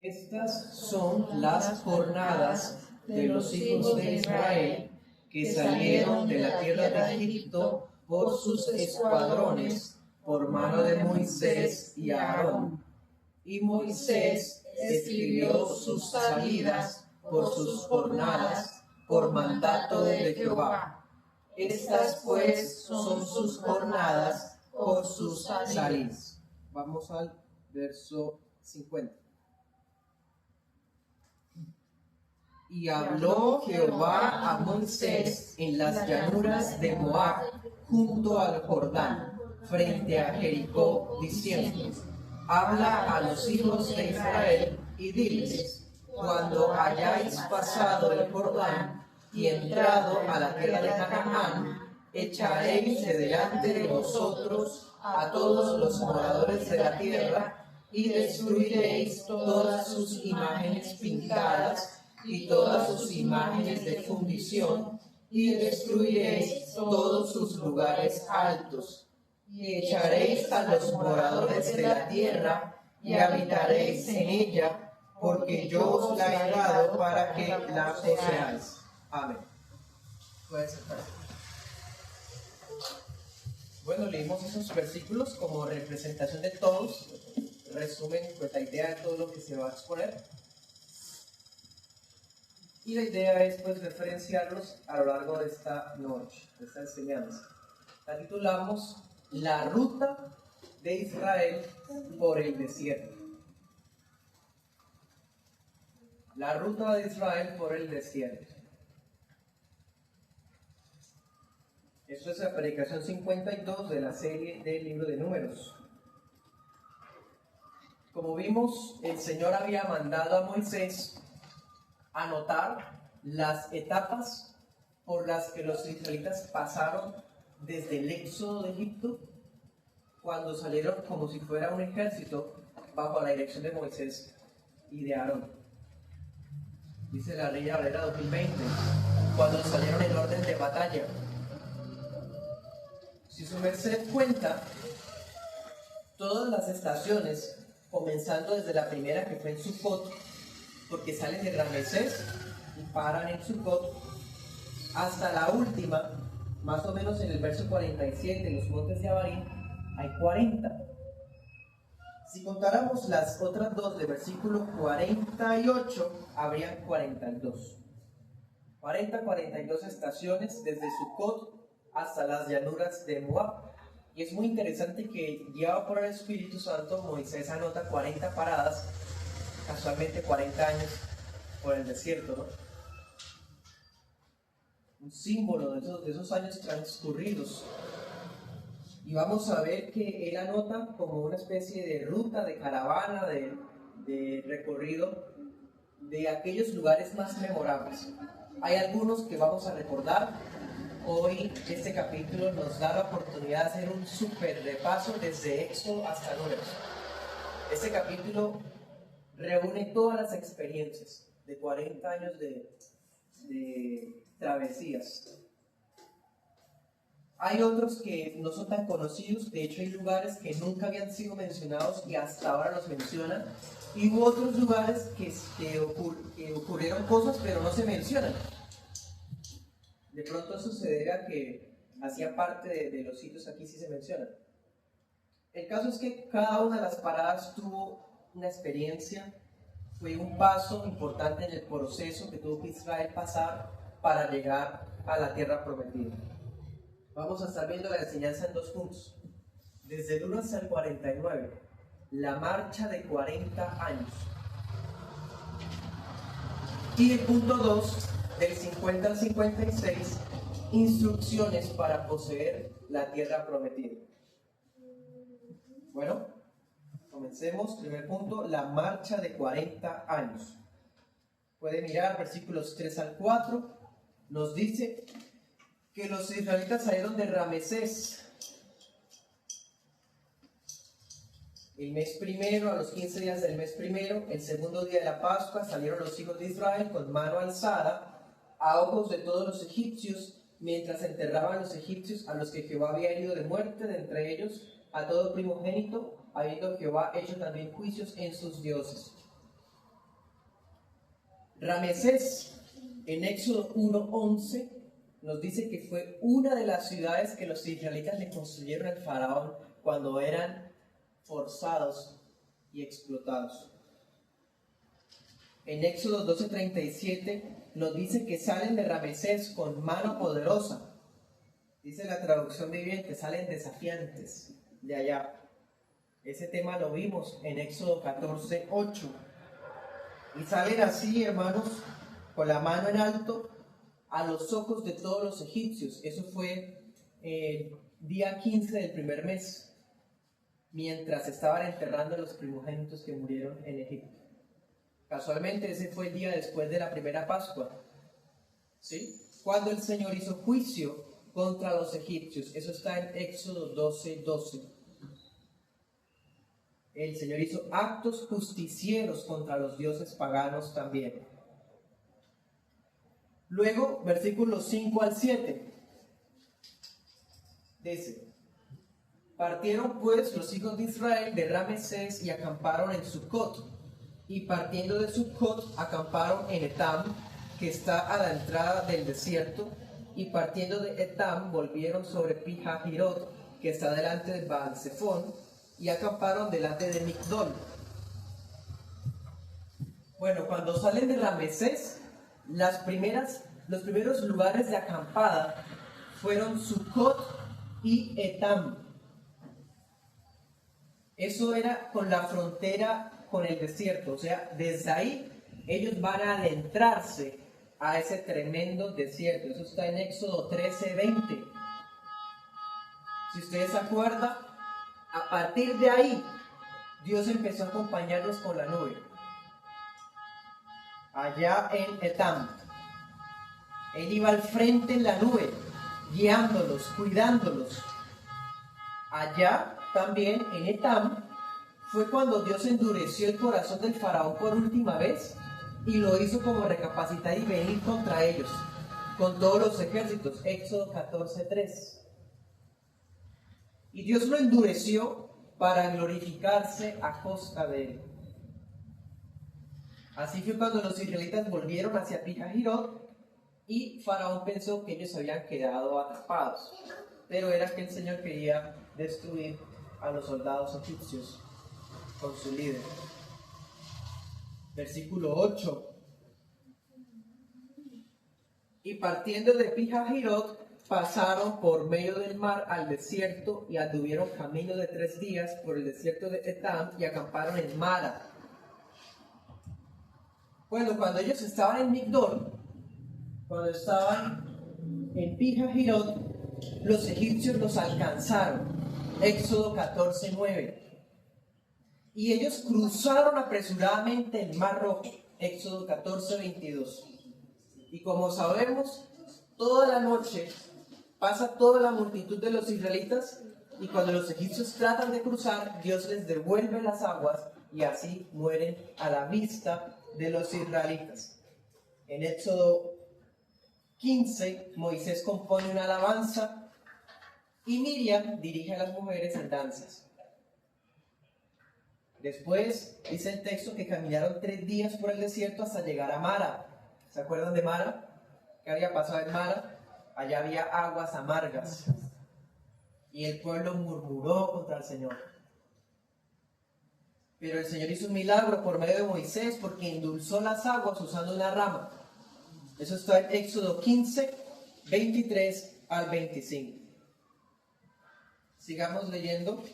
Estas son las jornadas de los hijos de Israel que salieron de la tierra de Egipto por sus escuadrones, por mano de Moisés y Aarón. Y Moisés escribió sus salidas por sus jornadas, por mandato de Jehová. Estas pues son sus jornadas por sus salidas. Vamos al verso 50. Y habló Jehová a Moisés en las llanuras de Moab, junto al Jordán, frente a Jericó, diciendo: habla a los hijos de Israel y diles: cuando hayáis pasado el Jordán y entrado a la tierra de Canaán, echaréis de delante de vosotros a todos los moradores de la tierra y destruiréis todas sus imágenes pintadas y todas sus imágenes de fundición, y destruiréis todos sus lugares altos, y echaréis a los moradores de la tierra, y habitaréis en ella, porque yo os la he dado para que la poseáis. Amén. Bueno, leímos esos versículos como representación de todos, resumen pues la idea de todo lo que se va a exponer. Y la idea es pues referenciarlos a lo largo de esta noche, de esta enseñanza. La titulamos La ruta de Israel por el desierto. La ruta de Israel por el desierto. Esto es la predicación 52 de la serie del libro de Números. Como vimos, el Señor había mandado a Moisés anotar las etapas por las que los israelitas pasaron desde el éxodo de Egipto, cuando salieron como si fuera un ejército bajo la dirección de Moisés y de Aarón. Dice la Reina Valera 2020, cuando salieron en orden de batalla. Si su merced cuenta, todas las estaciones, comenzando desde la primera que fue en Sucot, porque salen de Ramesés y paran en Sucot, hasta la última, más o menos en el verso 47, en los montes de Abarim, hay 40. Si contáramos las otras dos del versículo 48, habrían 42. 42 estaciones desde Sucot hasta las llanuras de Moab. Y es muy interesante que, guiado por el Espíritu Santo, Moisés anota 40 paradas, casualmente 40 años por el desierto, ¿no? Un símbolo de esos años transcurridos. Y vamos a ver que él anota como una especie de ruta, de caravana, de recorrido de aquellos lugares más memorables. Hay algunos que vamos a recordar. Hoy este capítulo nos da la oportunidad de hacer un súper repaso desde Éxodo hasta Números. Este capítulo reúne todas las experiencias de 40 años de travesías. Hay otros que no son tan conocidos, de hecho hay lugares que nunca habían sido mencionados y hasta ahora los mencionan, y hubo otros lugares que ocurrieron cosas pero no se mencionan. De pronto eso se debe a que hacía parte de los sitios aquí sí se mencionan. El caso es que cada una de las paradas tuvo una experiencia, fue un paso importante en el proceso que tuvo que Israel pasar para llegar a la tierra prometida. Vamos a estar viendo la enseñanza en dos puntos. Desde el 1 hasta el 49, la marcha de 40 años. Y el punto 2, del 50 al 56, instrucciones para poseer la tierra prometida. Bueno, comencemos. Primer punto, la marcha de 40 años. Puede mirar versículos 3 al 4. Nos dice que los israelitas salieron de Ramesés el mes primero, a los 15 días del mes primero, el segundo día de la Pascua, salieron los hijos de Israel con mano alzada a ojos de todos los egipcios, mientras enterraban los egipcios a los que Jehová había herido de muerte, de entre ellos a todo primogénito, habiendo Jehová hecho también juicios en sus dioses. Ramesés, en Éxodo 1:11, nos dice que fue una de las ciudades que los israelitas le construyeron al faraón cuando eran forzados y explotados. En Éxodo 12:37 nos dice que salen de Ramesés con mano poderosa. Dice la traducción viviente, salen desafiantes de allá. Ese tema lo vimos en Éxodo 14:8. Y salen así, hermanos, con la mano en alto a los ojos de todos los egipcios. Eso fue el día 15 del primer mes, mientras estaban enterrando a los primogénitos que murieron en Egipto. Casualmente ese fue el día después de la primera Pascua, ¿sí? Cuando el Señor hizo juicio contra los egipcios. Eso está en Éxodo 12:12. El Señor hizo actos justicieros contra los dioses paganos también. Luego, versículos 5 al 7. Dice: partieron pues los hijos de Israel de Ramesés y acamparon en Sucot. Y partiendo de Sucot, acamparon en Etam, que está a la entrada del desierto. Y partiendo de Etam, volvieron sobre Pihahirot, que está delante de Baal-Zephón, y acamparon delante de Migdol. Bueno, cuando salen de Ramesés, los primeros lugares de acampada fueron Sucot y Etam. Eso era con la frontera con el desierto, o sea, desde ahí ellos van a adentrarse a ese tremendo desierto. Eso está en Éxodo 13:20. Si ustedes se acuerdan, a partir de ahí, Dios empezó a acompañarlos con la nube. Allá en Etam, Él iba al frente en la nube, guiándolos, cuidándolos. Allá también en Etam fue cuando Dios endureció el corazón del faraón por última vez y lo hizo como recapacitar y venir contra ellos, con todos los ejércitos. Éxodo 14:3. Y Dios lo endureció para glorificarse a costa de él. Así fue cuando los israelitas volvieron hacia Pihahirot y Faraón pensó que ellos habían quedado atrapados, pero era que el Señor quería destruir a los soldados egipcios con su líder. Versículo 8. Y partiendo de Pihahirot, pasaron por medio del mar al desierto y anduvieron camino de 3 días por el desierto de Etam y acamparon en Mara. Bueno, cuando ellos estaban en Migdol, cuando estaban en Pihahirot, los egipcios los alcanzaron. Éxodo 14:9. Y ellos cruzaron apresuradamente el Mar Rojo. Éxodo 14:22. Y como sabemos, toda la noche pasa toda la multitud de los israelitas, y cuando los egipcios tratan de cruzar, Dios les devuelve las aguas y así mueren a la vista de los israelitas. En Éxodo 15, Moisés compone una alabanza y Miriam dirige a las mujeres en danzas. Después dice el texto que caminaron 3 días por el desierto hasta llegar a Mara. ¿Se acuerdan de Mara? ¿Qué había pasado en Mara? Allá había aguas amargas y el pueblo murmuró contra el Señor. Pero el Señor hizo un milagro por medio de Moisés porque endulzó las aguas usando una rama. Eso está en Éxodo 15, 23 al 25. Sigamos leyendo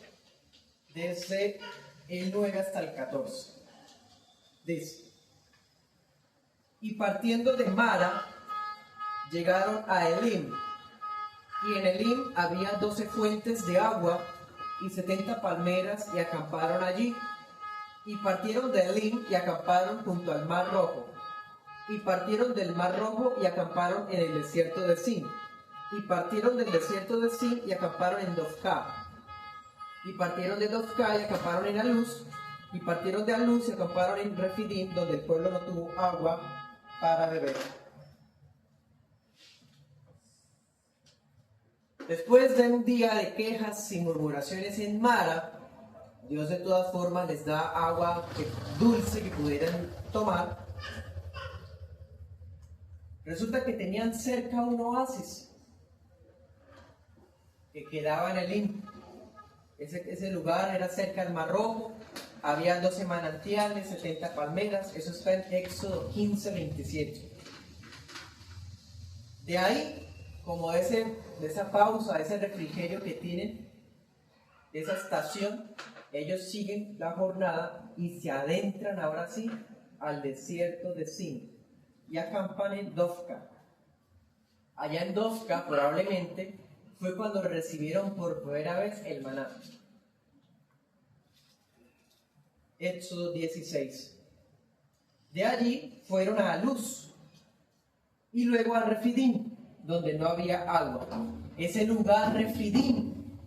desde el 9 hasta el 14. Dice: y partiendo de Mara, llegaron a Elim, y en Elim había 12 fuentes de agua y 70 palmeras, y acamparon allí. Y partieron de Elim y acamparon junto al Mar Rojo. Y partieron del Mar Rojo y acamparon en el desierto de Zin. Y partieron del desierto de Zin y acamparon en Dofca. Y partieron de Dofca y acamparon en Aluz. Y partieron de Aluz y acamparon en Refidim, donde el pueblo no tuvo agua para beber. Después de un día de quejas y murmuraciones en Mara, Dios de todas formas les da agua dulce que pudieran tomar. Resulta que tenían cerca un oasis que quedaba en Elim. Ese lugar era cerca del Mar Rojo, había 12 manantiales, 70 palmeras, eso está en Éxodo 15, 27. De ahí, como de esa pausa, ese refrigerio que tienen, de esa estación, ellos siguen la jornada y se adentran ahora sí al desierto de Sin y acampan en Dofka. Allá en Dofka probablemente fue cuando recibieron por primera vez el maná. Éxodo 16. De allí fueron a Luz y luego a Refidim, donde no había agua. Ese lugar Refidim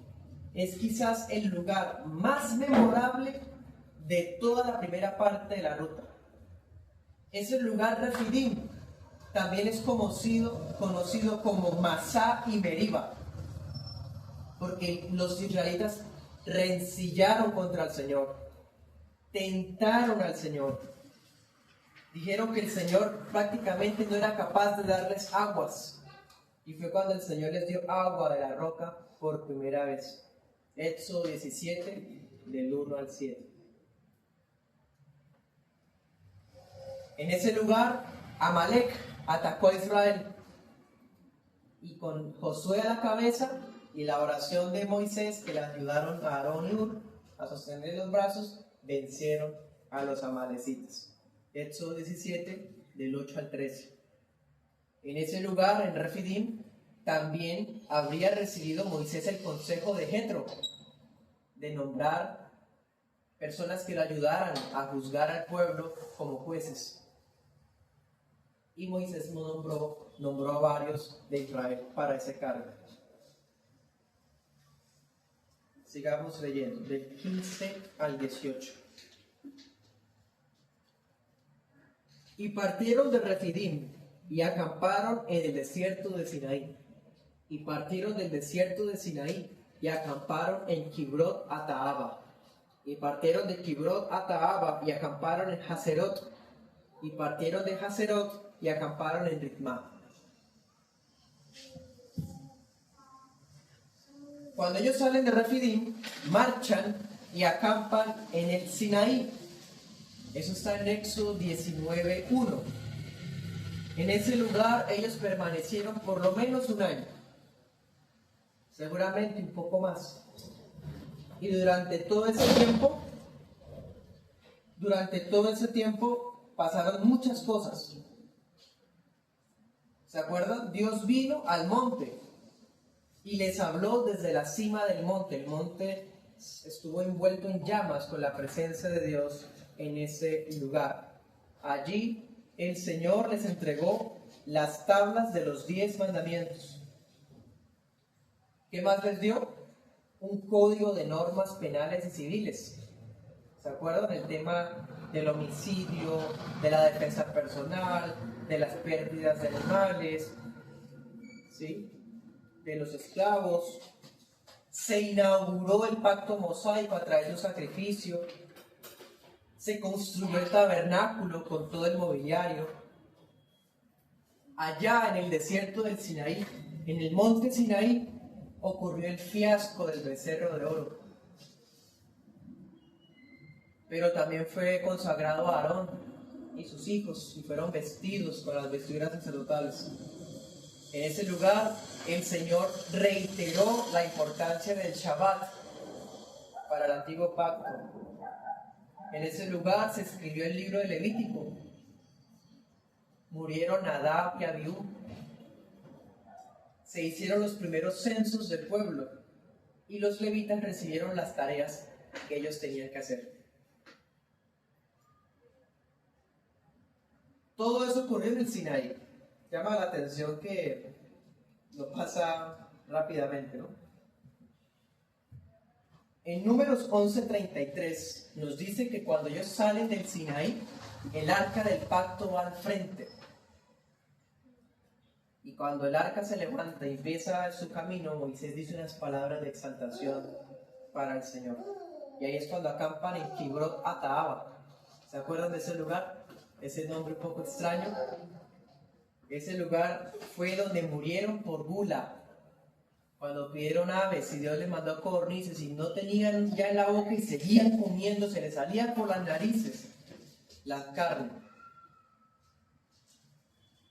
es quizás el lugar más memorable de toda la primera parte de la ruta. Ese lugar Refidim también es conocido como Masá y Meriba, porque los israelitas rencillaron contra el Señor, tentaron al Señor, dijeron que el Señor prácticamente no era capaz de darles aguas, y fue cuando el Señor les dio agua de la roca por primera vez. Éxodo 17, del 1 al 7. En ese lugar, Amalek atacó a Israel, y con Josué a la cabeza y la oración de Moisés, que le ayudaron a Aarón y Hur a sostener los brazos, vencieron a los amalecitas. Éxodo 17, del 8 al 13. En ese lugar, en Refidim, también habría recibido Moisés el consejo de Jetro, de nombrar personas que le ayudaran a juzgar al pueblo como jueces. Y Moisés nombró a varios de Israel para ese cargo. Sigamos leyendo, del 15 al 18. Y partieron de Refidim y acamparon en el desierto de Sinaí. Y partieron del desierto de Sinaí y acamparon en Kibrot Ataaba. Y partieron de Kibrot Ataaba y acamparon en Haserot. Y partieron de Haserot y acamparon en Ritmá. Cuando ellos salen de Refidim, marchan y acampan en el Sinaí. Eso está en Éxodo 19:1. En ese lugar ellos permanecieron por lo menos un año, seguramente un poco más. Y durante todo ese tiempo pasaron muchas cosas. ¿Se acuerdan? Dios vino al monte y les habló desde la cima del monte. El monte estuvo envuelto en llamas con la presencia de Dios en ese lugar. Allí el Señor les entregó las tablas de los 10 mandamientos. ¿Qué más les dio? Un código de normas penales y civiles. ¿Se acuerdan? El tema del homicidio, de la defensa personal, de las pérdidas de animales, ¿sí?, de los esclavos. Se inauguró el pacto mosaico a través de un sacrificio. Se construyó el tabernáculo con todo el mobiliario. Allá en el desierto del Sinaí, en el monte Sinaí, ocurrió el fiasco del becerro de oro. Pero también fue consagrado a Aarón y sus hijos y fueron vestidos con las vestiduras sacerdotales. En ese lugar el Señor reiteró la importancia del Shabbat para el antiguo pacto. En ese lugar se escribió el libro de Levítico. Murieron Nadab y Abiú. Se hicieron los primeros censos del pueblo y los levitas recibieron las tareas que ellos tenían que hacer. Todo eso ocurrió en el Sinaí. Llama la atención que no pasa rápidamente, ¿no? En Números 11:33 nos dice que cuando ellos salen del Sinaí, el arca del pacto va al frente. Y cuando el arca se levanta y empieza su camino, Moisés dice unas palabras de exaltación para el Señor. Y ahí es cuando acampan en Kibrot Ataaba. ¿Se acuerdan de ese lugar? Ese nombre un poco extraño. Ese lugar fue donde murieron por gula. Cuando pidieron aves y Dios les mandó codornices y no tenían ya en la boca y seguían comiendo, se les salían por las narices la carne.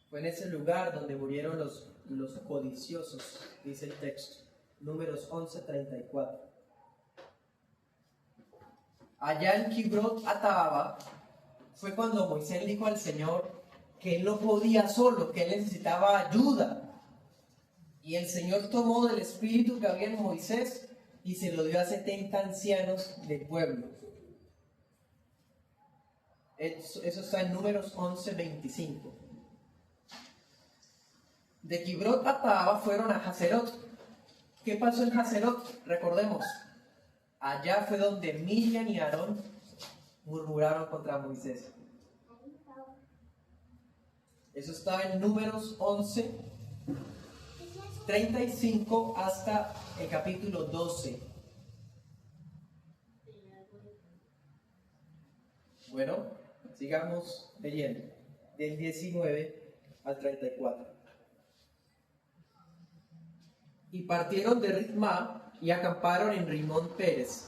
Fue en ese lugar donde murieron los codiciosos, dice el texto, Números 11:34. Allá en Kibrot Ataba fue cuando Moisés dijo al Señor que él no podía solo, que él necesitaba ayuda. Y el Señor tomó del espíritu que había en Moisés y se lo dio a 70 ancianos del pueblo. Eso está en Números 11:25. De Kibrot Ataba fueron a Hazerot. ¿Qué pasó en Hazerot? Recordemos, allá fue donde Miriam y Aarón murmuraron contra Moisés. Eso está en Números 11:35 hasta el capítulo 12. Bueno, sigamos leyendo, del 19 al 34. Y partieron de Ritma y acamparon en Rimón Pérez.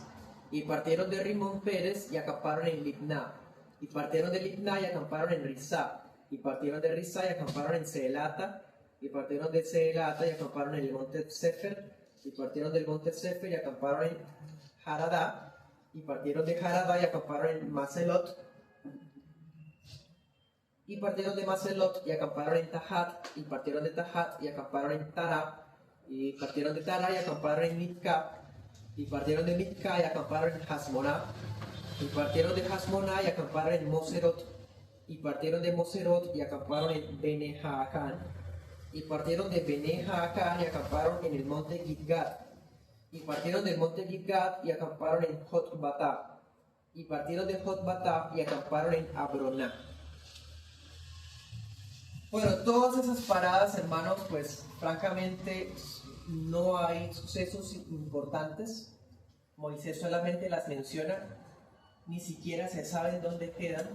Y partieron de Rimón Pérez y acamparon en Libná. Y partieron de Libná y acamparon en Rizá. Y partieron de Rizá y acamparon en Seelata. Y partieron de Seelata y acamparon en el monte Sefer. Y partieron del monte Sefer y acamparon en Haradá. Y partieron de Haradá y acamparon en Maselot. Y partieron de Maselot y acamparon en Tahat. Y partieron de Tahat y acamparon en Tará. Y partieron de Tará y acamparon en Mitka. Y partieron de Mitka y acamparon en Hasmoná. Y partieron de Hasmoná y acamparon en Moserot. Y partieron de Moserot y acamparon en Bene-Jaacán. Y partieron de Bene-Jaacán y acamparon en el monte Gidgad. Y partieron del monte Gidgad y acamparon en Jotbatá. Y partieron de Jotbatá y acamparon en Abroná. Bueno, todas esas paradas, hermanos, pues francamente no hay sucesos importantes. Moisés solamente las menciona, ni siquiera se sabe dónde quedan.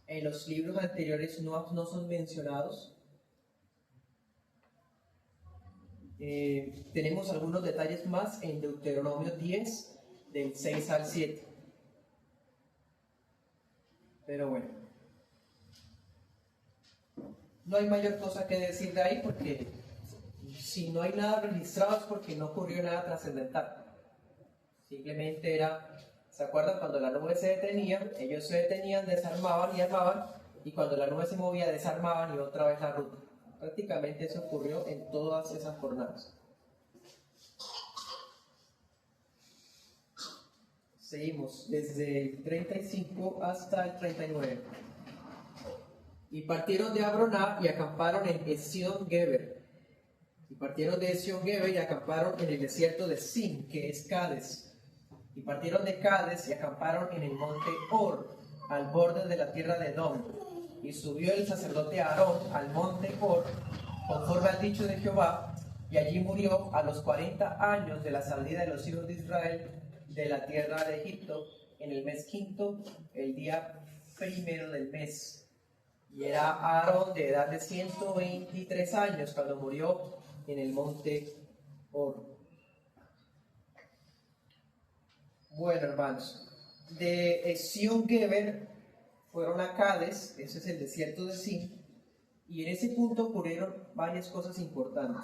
En los libros anteriores no son mencionados. Tenemos algunos detalles más en Deuteronomio 10, del 6 al 7. Pero bueno, no hay mayor cosa que decir de ahí, porque si no hay nada registrado es porque no ocurrió nada trascendental. Simplemente era, ¿se acuerdan? Cuando la nube se detenía, ellos se detenían, desarmaban y armaban, y cuando la nube se movía, desarmaban y otra vez la ruta. Prácticamente eso ocurrió en todas esas jornadas. Seguimos desde el 35 hasta el 39. Y partieron de Abroná y acamparon en Ezión-Geber. Y partieron de Ezión-Geber y acamparon en el desierto de Sin, que es Cades. Y partieron de Cades y acamparon en el monte Hor, al borde de la tierra de Edom. Y subió el sacerdote Aarón al monte Hor, conforme al dicho de Jehová, y allí murió a los 40 años de la salida de los hijos de Israel de la tierra de Egipto, en el mes quinto, el día primero del mes. Y era Aarón de edad de 123 años cuando murió en el monte Hor. Bueno, hermanos, de Ezión-Geber fueron a Cades, ese es el desierto de Sin, y en ese punto ocurrieron varias cosas importantes.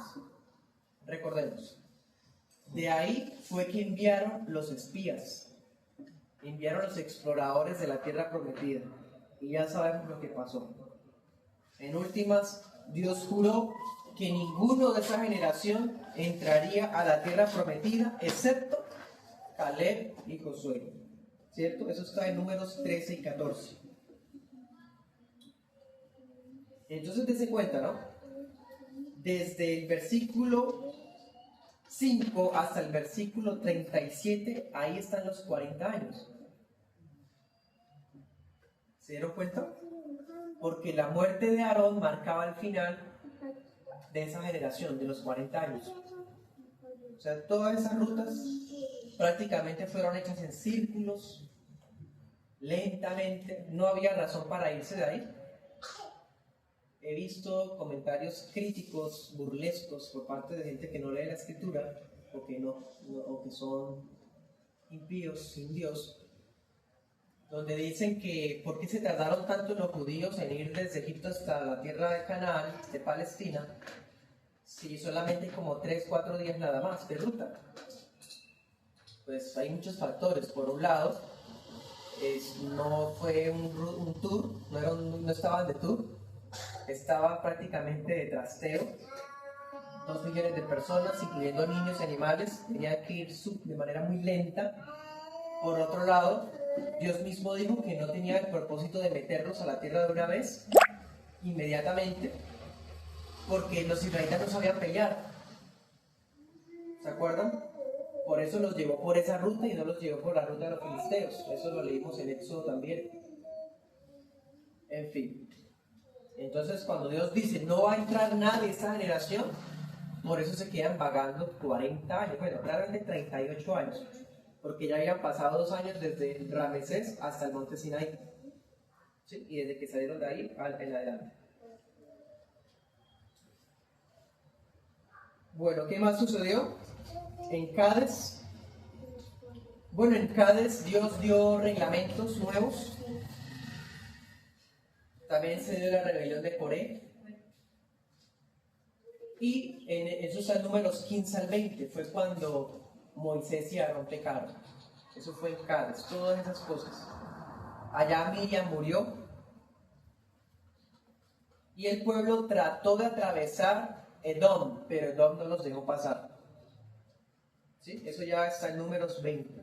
Recordemos, de ahí fue que enviaron los espías, enviaron los exploradores de la tierra prometida, y ya sabemos lo que pasó. En últimas, Dios juró que ninguno de esa generación entraría a la tierra prometida, excepto Caleb y Josué. ¿Cierto? Eso está en Números 13 y 14. Entonces, dése cuenta, ¿no? Desde el versículo 5 hasta el versículo 37, ahí están los 40 años. ¿Se dieron cuenta? Porque la muerte de Aarón marcaba el final de esa generación, de los 40 años. O sea, todas esas rutas prácticamente fueron hechas en círculos, lentamente, no había razón para irse de ahí. he visto comentarios críticos, burlescos por parte de gente que no lee la escritura o que son impíos, sin Dios, donde dicen que por qué se tardaron tanto los judíos en ir desde Egipto hasta la tierra de Canaán, de Palestina, si solamente como 3-4 días nada más de ruta. Pues hay muchos factores. Por un lado, no fue un tour, no estaban de tour, estaban prácticamente de trasteo. 2 millones de personas, incluyendo niños y animales, tenían que ir de manera muy lenta. Por otro lado, Dios mismo dijo que no tenía el propósito de meterlos a la tierra de una vez, inmediatamente, porque los israelitas no sabían pelear. ¿Se acuerdan? Por eso los llevó por esa ruta y no los llevó por la ruta de los filisteos. Eso lo leímos en Éxodo también. En fin. Entonces, cuando Dios dice no va a entrar nadie de esta generación, por eso se quedan vagando 40 años, bueno, realmente 38 años, porque ya habían pasado 2 años desde Ramesés hasta el monte Sinaí, ¿sí? Y desde que salieron de ahí en adelante. Bueno, ¿qué más sucedió? En Cádiz, Dios dio reglamentos nuevos. También se dio la rebelión de Coré. Y eso está en Números 15 al 20. Fue cuando Moisés y Aarón pecaron. Eso fue en Cádiz, todas esas cosas. Allá Miriam murió. Y el pueblo trató de atravesar Edom, pero Edom no los dejó pasar. ¿Sí? Eso ya está en Números 20.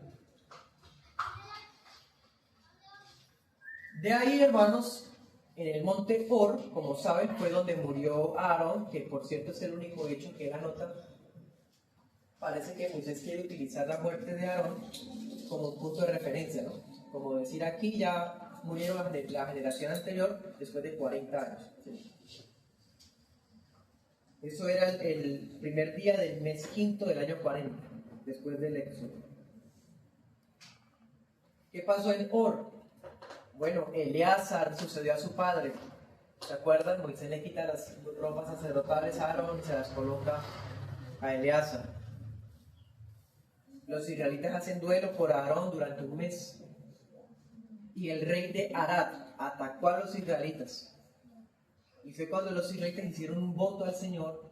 De ahí, hermanos, en el monte Hor, como saben, fue donde murió Aarón, que por cierto es el único hecho que él anota. Parece que Moisés quiere utilizar la muerte de Aarón como un punto de referencia, ¿no? Como decir, aquí ya murieron la generación anterior después de 40 años. ¿Sí? Eso era el primer día del mes quinto del año 40, después del Éxodo. ¿Qué pasó en Hor? Bueno, Eleazar sucedió a su padre. ¿Se acuerdan? Moisés le quita las ropas sacerdotales a Aarón y se las coloca a Eleazar. Los israelitas hacen duelo por Aarón durante un mes. Y el rey de Arad atacó a los israelitas. Y fue cuando los israelitas hicieron un voto al Señor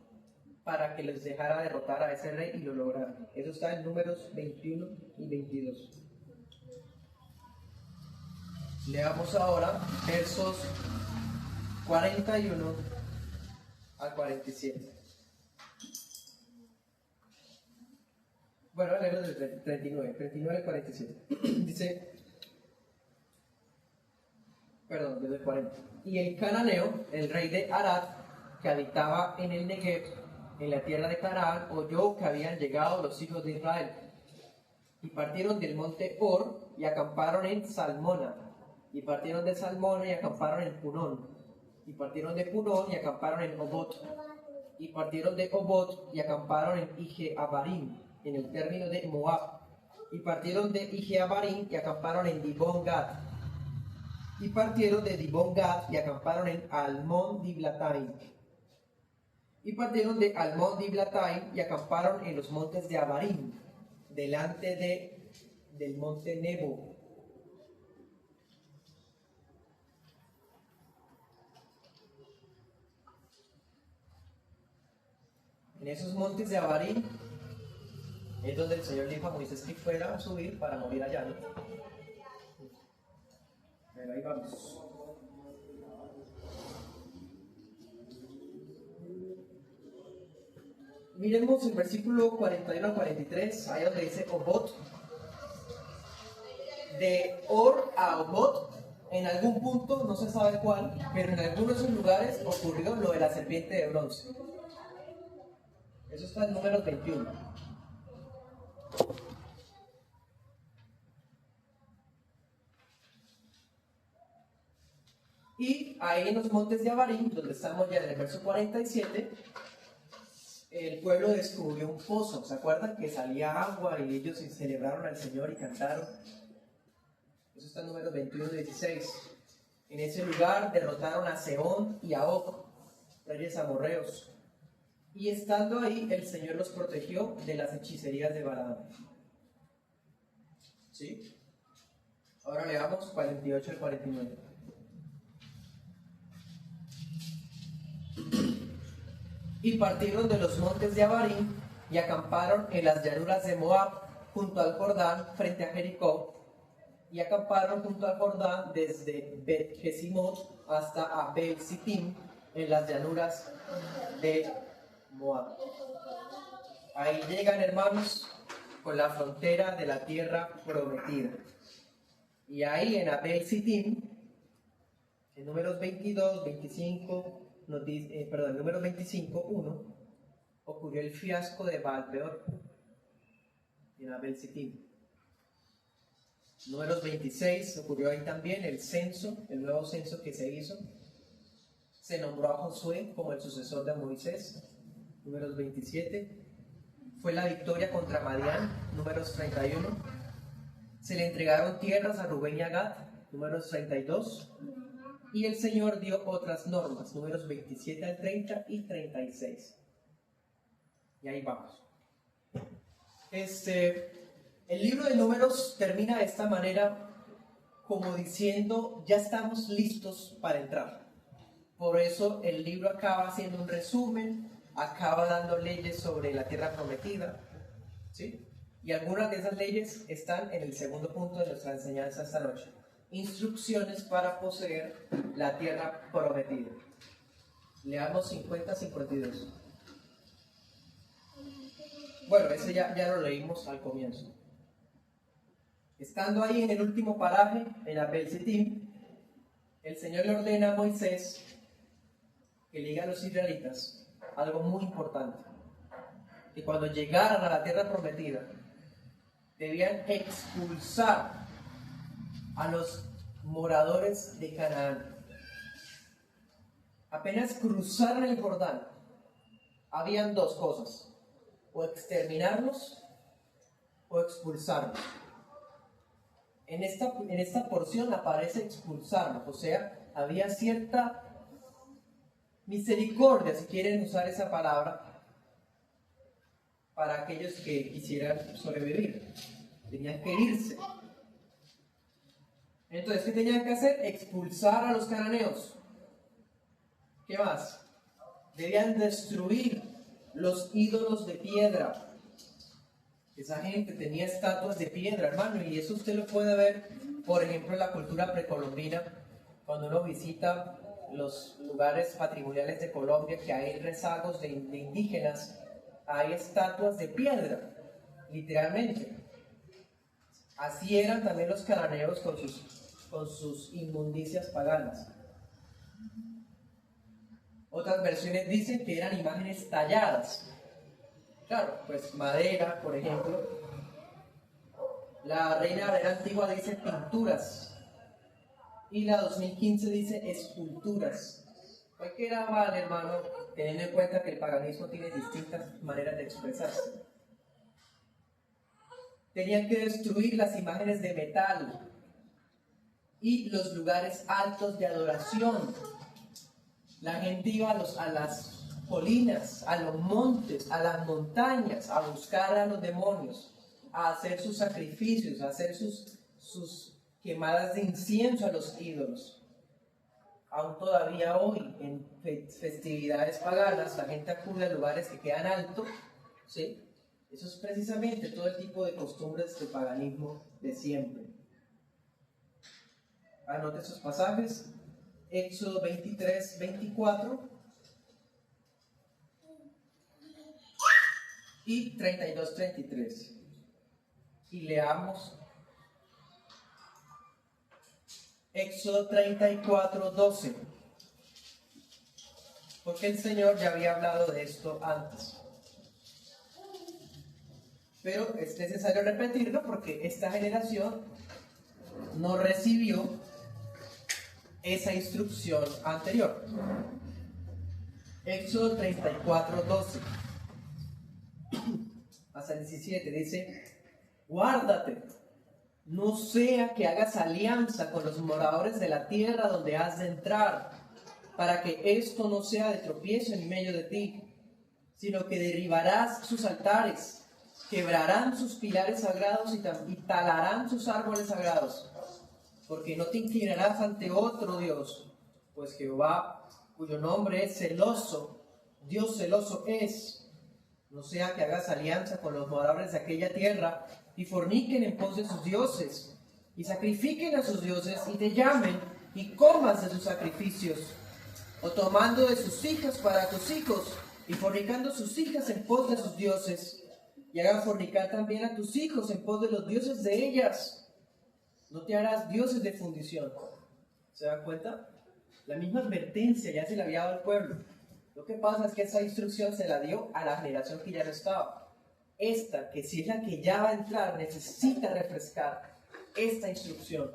para que les dejara derrotar a ese rey y lo lograron. Eso está en Números 21 y 22. Leamos ahora versos 41 al 47. Bueno, leemos desde 39 al 47. Dice, desde el 40. Y el cananeo, el rey de Arad, que habitaba en el Negev, en la tierra de Canaán, oyó que habían llegado los hijos de Israel. Y partieron del monte Hor y acamparon en Salmona. Y partieron de Salmona y acamparon en Punón. Y partieron de Punón y acamparon en Obot. Y partieron de Obot y acamparon en Ije-Abarim, en el término de Moab. Y partieron de Ije-Abarim y acamparon en Dibón-Gad. Y partieron de Dibón-Gad y acamparon en Almón-Diblatayim. Y partieron de Almón-Diblatayim y acamparon en los montes de Abarim, delante del monte Nebo. En esos montes de Abarim es donde el Señor le dijo a Moisés que fuera a subir para morir allá, ¿no? Pero ahí vamos. Miremos el versículo 41 al 43, ahí donde dice Obot. De Hor a Obot, en algún punto, no se sabe cuál, pero en algunos de esos lugares ocurrió lo de la serpiente de bronce. Eso está en Números 21. Y ahí en los montes de Abarim, donde estamos ya en el verso 47, el pueblo descubrió un pozo. ¿Se acuerdan que salía agua y ellos celebraron al Señor y cantaron? Eso está en Números 21 y 16. En ese lugar derrotaron a Sehón y a Og, reyes amorreos. Y estando ahí, el Señor los protegió de las hechicerías de Balaam. ¿Sí? Ahora leamos 48 al 49. Y partieron de los montes de Abarim y acamparon en las llanuras de Moab, junto al Jordán, frente a Jericó. Y acamparon junto al Jordán desde Bet-Jesimot hasta Abel-Sittim, en las llanuras de Moab. Ahí llegan, hermanos, con la frontera de la tierra prometida. Y ahí en Abel-Sittim, en números 22, 25, números 25, 1, ocurrió el fiasco de Baal-Peor en Abel-Sittim. Números 26, ocurrió ahí también el censo, el nuevo censo que se hizo. Se nombró a Josué como el sucesor de Moisés. Números 27. Fue la victoria contra Madián. Números 31. Se le entregaron tierras a Rubén y a Gad. Números 32. Y el Señor dio otras normas. Números 27 al 30 y 36. Y ahí vamos. El libro de Números termina de esta manera, como diciendo, ya estamos listos para entrar. Por eso el libro acaba haciendo un resumen, acaba dando leyes sobre la tierra prometida, ¿sí? Y algunas de esas leyes están en el segundo punto de nuestra enseñanza esta noche. Instrucciones para poseer la tierra prometida. Leamos 50-52. Bueno, ese ya lo leímos al comienzo. Estando ahí en el último paraje, en Abel-Sittim, el Señor le ordena a Moisés que le diga a los israelitas algo muy importante: que cuando llegaran a la tierra prometida, debían expulsar a los moradores de Canaán. Apenas cruzaron el Jordán, habían dos cosas: o exterminarlos o expulsarlos. En esta porción aparece expulsarlos, o sea, había cierta misericordia, si quieren usar esa palabra, para aquellos que quisieran sobrevivir. Tenían que irse. Entonces, ¿qué tenían que hacer? Expulsar a los cananeos. ¿Qué más? Debían destruir los ídolos de piedra. Esa gente tenía estatuas de piedra, hermano, y eso usted lo puede ver, por ejemplo, en la cultura precolombina, cuando uno visita los lugares patrimoniales de Colombia, que hay rezagos de indígenas, hay estatuas de piedra, literalmente. Así eran también los cananeos con sus inmundicias paganas. Otras versiones dicen que eran imágenes talladas. Claro, pues madera, por ejemplo. La Reina Valera Antigua dice pinturas. Y la 2015 dice esculturas. Cualquiera vale, hermano, teniendo en cuenta que el paganismo tiene distintas maneras de expresarse. Tenían que destruir las imágenes de metal y los lugares altos de adoración. La gente iba a las colinas, a los montes, a las montañas, a buscar a los demonios, a hacer sus sacrificios, a hacer sus quemadas de incienso a los ídolos. Aún todavía hoy, en festividades paganas, la gente acude a lugares que quedan altos, ¿sí? Eso es precisamente todo el tipo de costumbres del paganismo de siempre. Anote esos pasajes. Éxodo 23, 24 y 32, 33. Y leamos Éxodo 34, 12. Porque el Señor ya había hablado de esto antes. Pero es necesario repetirlo porque esta generación no recibió esa instrucción anterior. Éxodo 34, 12 hasta 17 dice: guárdate, no sea que hagas alianza con los moradores de la tierra donde has de entrar, para que esto no sea de tropiezo en medio de ti, sino que derribarás sus altares, quebrarán sus pilares sagrados y talarán sus árboles sagrados, porque no te inclinarás ante otro Dios, pues Jehová, cuyo nombre es celoso, Dios celoso es, no sea que hagas alianza con los moradores de aquella tierra y forniquen en pos de sus dioses, y sacrifiquen a sus dioses y te llamen y comas de sus sacrificios, o tomando de sus hijas para tus hijos y fornicando sus hijas en pos de sus dioses, y hagan fornicar también a tus hijos en pos de los dioses de ellas. No te harás dioses de fundición. ¿Se dan cuenta? La misma advertencia ya se le había dado al pueblo. Lo que pasa es que esa instrucción se la dio a la generación que ya no estaba. Esta, que si es la que ya va a entrar, necesita refrescar esta instrucción.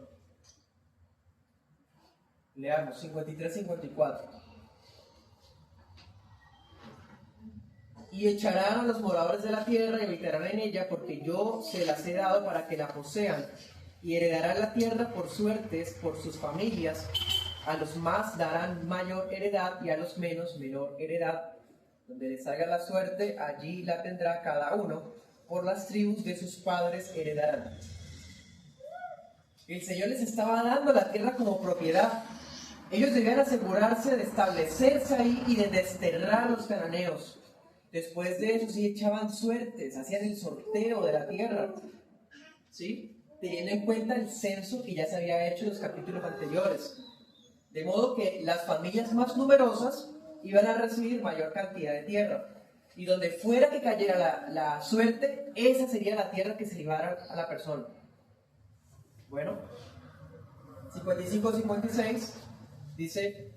Leamos 53-54. Y echarán a los moradores de la tierra y habitarán en ella, porque yo se las he dado para que la posean, y heredarán la tierra por suertes, por sus familias. A los más darán mayor heredad y a los menos menor heredad. Donde les haga la suerte, allí la tendrá cada uno, por las tribus de sus padres heredarán. El Señor les estaba dando la tierra como propiedad. Ellos debían asegurarse de establecerse ahí y de desterrar a los cananeos. Después de eso sí echaban suertes, hacían el sorteo de la tierra, ¿sí? Teniendo en cuenta el censo que ya se había hecho en los capítulos anteriores. De modo que las familias más numerosas iban a recibir mayor cantidad de tierra. Y donde fuera que cayera la suerte, esa sería la tierra que se llevara a la persona. Bueno, 55-56 dice: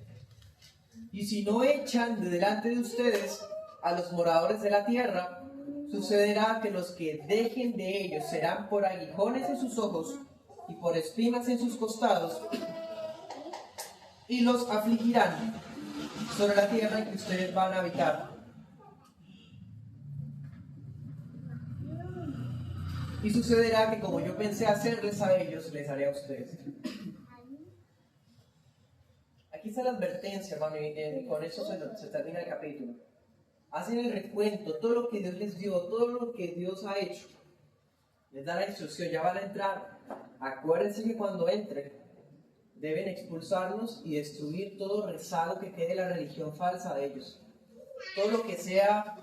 y si no echan de delante de ustedes a los moradores de la tierra, sucederá que los que dejen de ellos serán por aguijones en sus ojos y por espinas en sus costados, y los afligirán sobre la tierra en que ustedes van a habitar. Y sucederá que como yo pensé hacerles a ellos, les haré a ustedes. Aquí está la advertencia, hermano, y con eso se termina el capítulo. Hacen el recuento, todo lo que Dios les dio, todo lo que Dios ha hecho. Les da la instrucción, ya van a entrar. Acuérdense que cuando entren, deben expulsarlos y destruir todo rezago que quede de la religión falsa de ellos. Todo lo que sea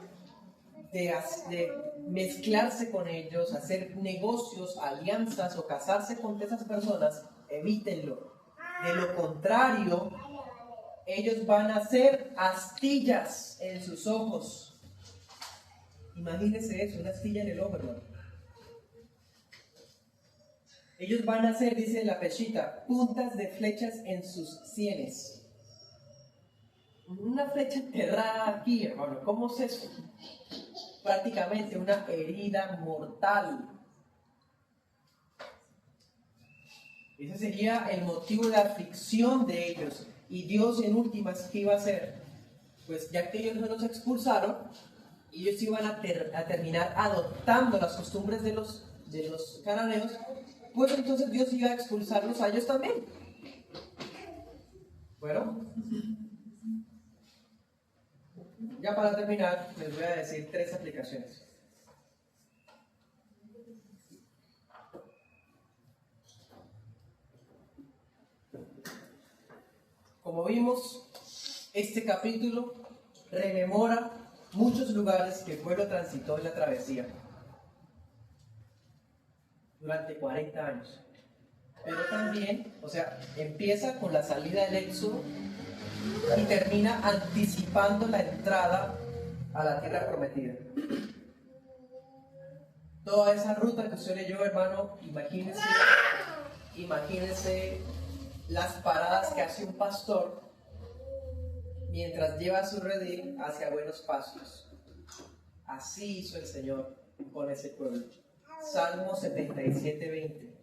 de mezclarse con ellos, hacer negocios, alianzas o casarse con esas personas, evítenlo. De lo contrario, ellos van a ser astillas en sus ojos. Imagínense eso, una astilla en el ojo, hermano. Ellos van a ser, dice la Peshita, puntas de flechas en sus sienes. Una flecha enterrada aquí, hermano. ¿Cómo es eso? Prácticamente una herida mortal. Ese sería el motivo de aflicción de ellos. Y Dios en últimas, ¿qué iba a hacer? Pues ya que ellos no los expulsaron, ellos iban a terminar adoptando las costumbres de los cananeos, pues entonces Dios iba a expulsarlos a ellos también. Bueno, ya para terminar, les voy a decir 3 aplicaciones. Como vimos, este capítulo rememora muchos lugares que el pueblo transitó en la travesía durante 40 años. Pero también, empieza con la salida del Éxodo y termina anticipando la entrada a la tierra prometida. Toda esa ruta que usted leyó, hermano, imagínese las paradas que hace un pastor mientras lleva su redil hacia buenos pastos. Así hizo el Señor con ese pueblo. Salmo 77:20.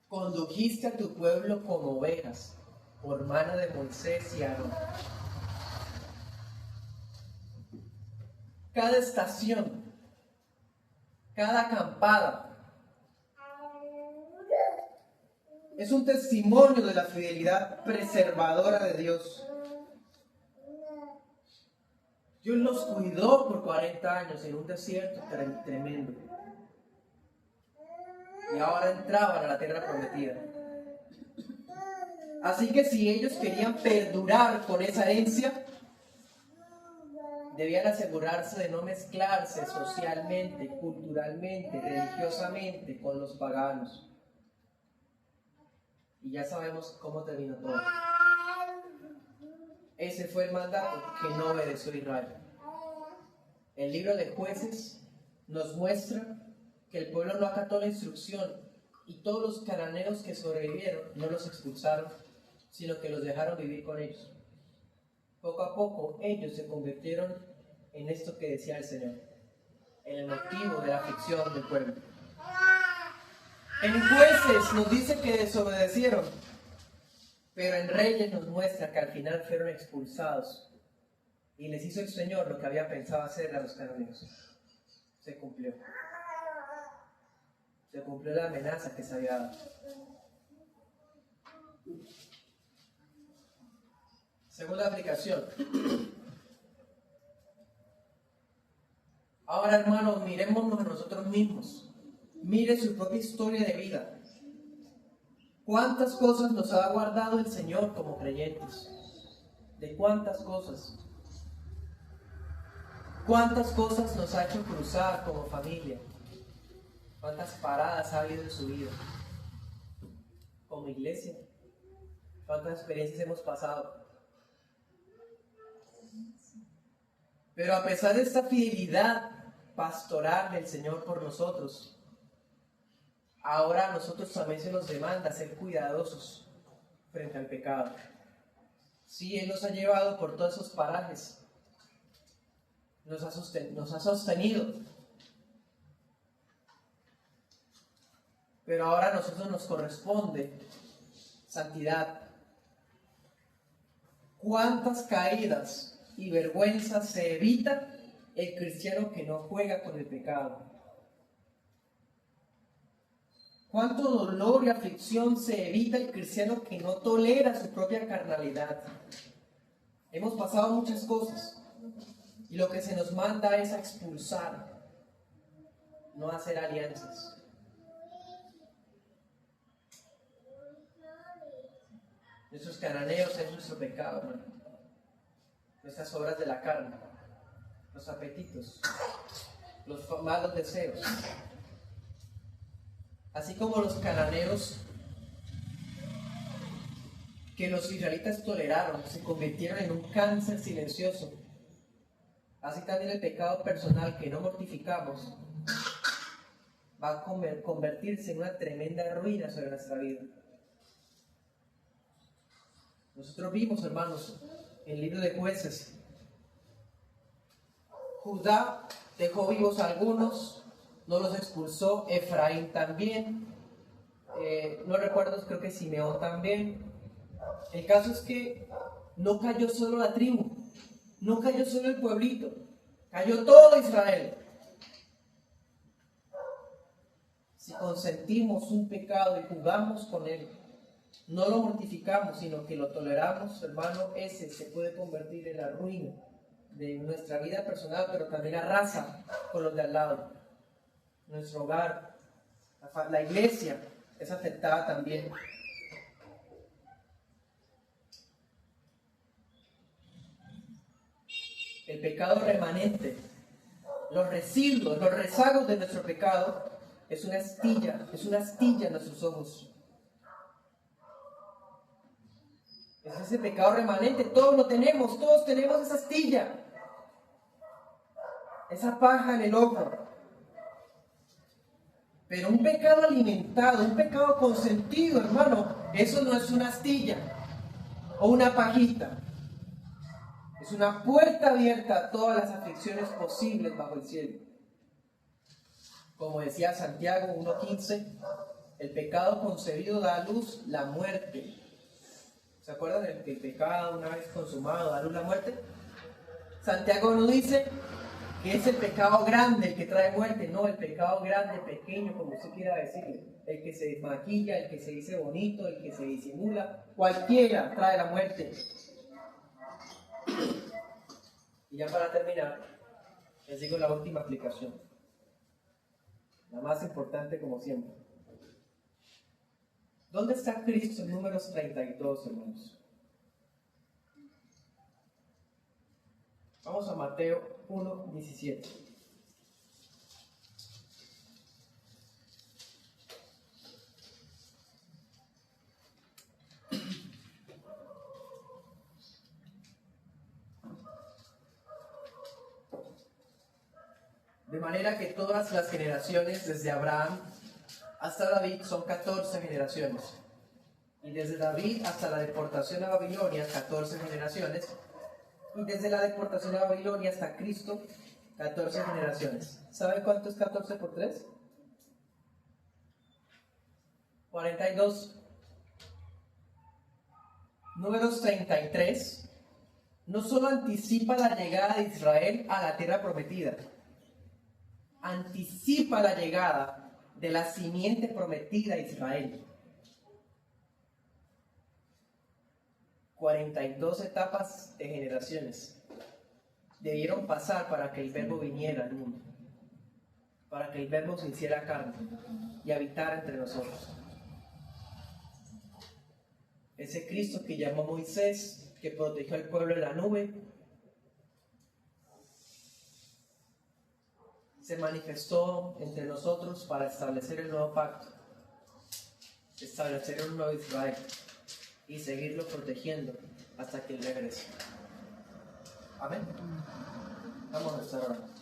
Condujiste a tu pueblo como ovejas, por mano de Moisés y Aarón. Cada estación cada acampada es un testimonio de la fidelidad preservadora de Dios. Dios los cuidó por 40 años en un desierto tremendo. Y ahora entraban a la tierra prometida. Así que si ellos querían perdurar con esa herencia, debían asegurarse de no mezclarse socialmente, culturalmente, religiosamente con los paganos. Y ya sabemos cómo terminó todo. Ese fue el mandato que no obedeció Israel. El libro de Jueces nos muestra que el pueblo no acató la instrucción y todos los cananeos que sobrevivieron no los expulsaron, sino que los dejaron vivir con ellos. Poco a poco ellos se convirtieron en esto que decía el Señor, en el motivo de la aflicción del pueblo. En Jueces nos dice que desobedecieron, pero en Reyes nos muestra que al final fueron expulsados y les hizo el Señor lo que había pensado hacer a los cananeos. Se cumplió. Se cumplió la amenaza que se había dado. Segunda aplicación. Ahora, hermanos, mirémonos a nosotros mismos. Mire su propia historia de vida. ¿Cuántas cosas nos ha guardado el Señor como creyentes? ¿De cuántas cosas? ¿Cuántas cosas nos ha hecho cruzar como familia? ¿Cuántas paradas ha habido en su vida? Como iglesia. ¿Cuántas experiencias hemos pasado? Pero a pesar de esta fidelidad pastoral del Señor por nosotros, ahora a nosotros también se nos demanda ser cuidadosos frente al pecado. Sí, Él nos ha llevado por todos esos parajes, nos ha sostenido, pero ahora a nosotros nos corresponde santidad. ¿Cuántas caídas y vergüenzas se evita el cristiano que no juega con el pecado? ¿Cuánto dolor y aflicción se evita el cristiano que no tolera su propia carnalidad? Hemos pasado muchas cosas y lo que se nos manda es a expulsar, no a hacer alianzas. Nuestros cananeos es nuestro pecado, hermano. Nuestras obras de la carne, los apetitos, los malos deseos. Así como los cananeos que los israelitas toleraron, se convirtieron en un cáncer silencioso. Así también el pecado personal que no mortificamos va a convertirse en una tremenda ruina sobre nuestra vida. Nosotros vimos, hermanos, en el libro de Jueces, Judá dejó vivos a algunos, no los expulsó, Efraín también, no recuerdo, creo que Simeón también. El caso es que no cayó solo la tribu, no cayó solo el pueblito, cayó todo Israel. Si consentimos un pecado y jugamos con él, no lo mortificamos, sino que lo toleramos, hermano, ese se puede convertir en la ruina de nuestra vida personal, pero también arrasa con los de al lado. Nuestro hogar, la iglesia es afectada también. El pecado remanente, los residuos, los rezagos de nuestro pecado, es una astilla en nuestros ojos. Es ese pecado remanente, todos lo tenemos, todos tenemos esa astilla, esa paja en el ojo. Pero un pecado alimentado, un pecado consentido, hermano, eso no es una astilla o una pajita. Es una puerta abierta a todas las aflicciones posibles bajo el cielo. Como decía Santiago 1:15, el pecado concebido da a luz la muerte. ¿Se acuerdan del que el pecado, una vez consumado, da a luz la muerte? Santiago nos dice que es el pecado grande, el que trae muerte, no, el pecado grande, pequeño, como usted quiera decirle, el que se maquilla, el que se dice bonito, el que se disimula, cualquiera trae la muerte. Y ya para terminar, les digo la última aplicación, la más importante como siempre. ¿Dónde está Cristo en Números 32, hermanos? Vamos a Mateo 1:17. De manera que todas las generaciones desde Abraham hasta David son 14 generaciones. Y desde David hasta la deportación a Babilonia, 14 generaciones. Y desde la deportación a Babilonia hasta Cristo, 14 generaciones. ¿Saben cuánto es 14 por 3? 42. Números 33 no solo anticipa la llegada de Israel a la tierra prometida, anticipa la llegada de la simiente prometida a Israel. 42 etapas de generaciones debieron pasar para que el Verbo viniera al mundo, para que el Verbo se hiciera carne y habitara entre nosotros. Ese Cristo que llamó a Moisés, que protegió al pueblo en la nube, se manifestó entre nosotros para establecer el nuevo pacto, establecer un nuevo Israel y seguirlo protegiendo hasta que Él regrese. Amén. Vamos a estar orando.